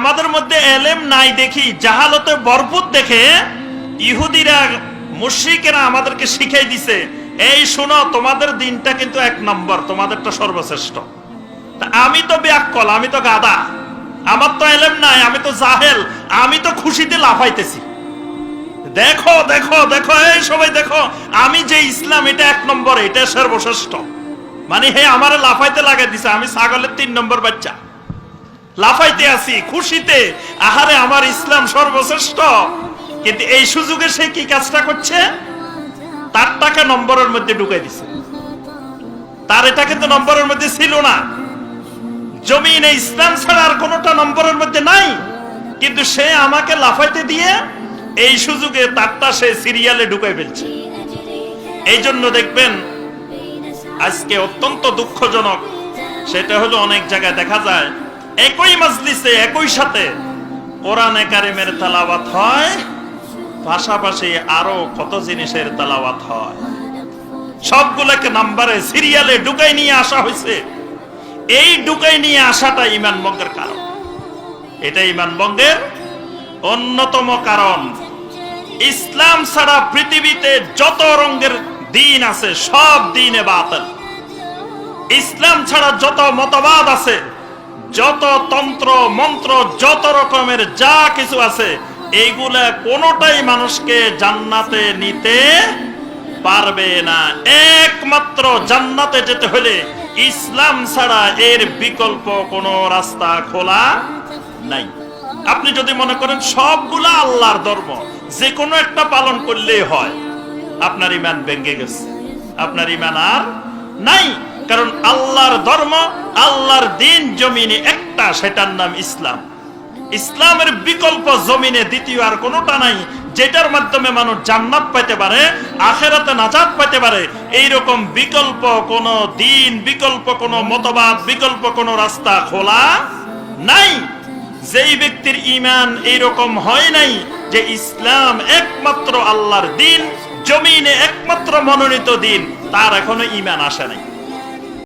আমাদের মধ্যে এলেম নাই দেখি, জাহালতে ভরপুর দেখে ইহুদিরা মুশরিকেরা আমাদেরকে শিখাই দিছে, এই শোনো তোমাদের দিনটা কিন্তু এক নম্বর, তোমাদেরটা সর্বশ্রেষ্ঠ। আমি তো ব্যাককল, আমি তো গাদা, আমার তো এলেম নাই, আমি তো জাহেল, আমি তো খুশিতে লাফাইতেছি, দেখো দেখো দেখো এই সবাই দেখো, আমি যে ইসলাম এটা এক নম্বর, এটা সর্বশ্রেষ্ঠ। মানে হে আমারে লাফাইতে লাগাই দিছে, আমি ছাগলের 3 নম্বর বাচ্চা, লাফাইতে আছি খুশিতে, আহারে আমার ইসলাম সর্বশ্রেষ্ঠ। কিন্তু এই সুযোগে সে কি কাজটা করছে, তার টাকা নম্বরের মধ্যে ঢুকাই দিছে। তার এটা কিন্তু নম্বরের মধ্যে ছিল না, জমিনে ইসলাম ছাড়া আর কোনোটা নম্বরের মধ্যে নাই, কিন্তু সে আমাকে লাফাইতে দিয়ে এই সুযোগে তারটা সে সিরিয়ালে ঢুকাই ফেলছে। এই জন্য দেখবেন আজকে অত্যন্ত দুঃখজনক, সেটা হলো অনেক জায়গায় দেখা যায় একই মাজলিসে একই সাথে কোরআনে কারিমের তেলাওয়াত হয়, পাশাপাশি আরো কত জিনিসের তেলাওয়াত হয়, সবগুলোকে নাম্বারে সিরিয়ালে ঢুকাই নিয়ে আসা হয়েছে। এই ঢুকাই নিয়ে আসাটা ঈমান ভঙ্গের কারণ, এটা ঈমান ভঙ্গের অন্যতম কারণ। ইসলাম ছাড়া পৃথিবীতে যত রঙের দিন আছে সব দিনে বাতিল। ইসলাম ছাড়া যত মতবাদ আছে, যত তন্ত্র মন্ত্র, যত রকমের যা কিছু আছে, এইগুলা কোনোটাই মানুষকে জান্নাতে নিতে পারবে না। একমাত্র জান্নাতে যেতে হলে ইসলাম ছাড়া এর বিকল্প কোনো রাস্তা খোলা নাই। আপনি যদি মনে করেন সবগুলা আল্লাহর ধর্ম, যে কোনো একটা পালন করলেই হয়, আপনার ঈমান ভেঙে গেছে, আপনার ঈমান আর নাই। কারণ আল্লাহর ধর্ম, আল্লাহর দিন জমিনে একটা, সেটার নাম ইসলাম। ইসলামের বিকল্প জমিনে দ্বিতীয় আর কোনোটা নাই, যেটার মাধ্যমে মানুষ জান্নাত পেতে পারে, আখিরাতে নাজাত পেতে পারে। এইরকম বিকল্প কোনো দিন, বিকল্প কোনো মতবাদ, বিকল্প কোনো রাস্তা খোলা নাই। যেই ব্যক্তির ঈমান এইরকম হয় নাই যে ইসলাম একমাত্র আল্লাহর দিন, জমিনে একমাত্র মনোনীত দিন, তার এখনো ঈমান আসে নাই।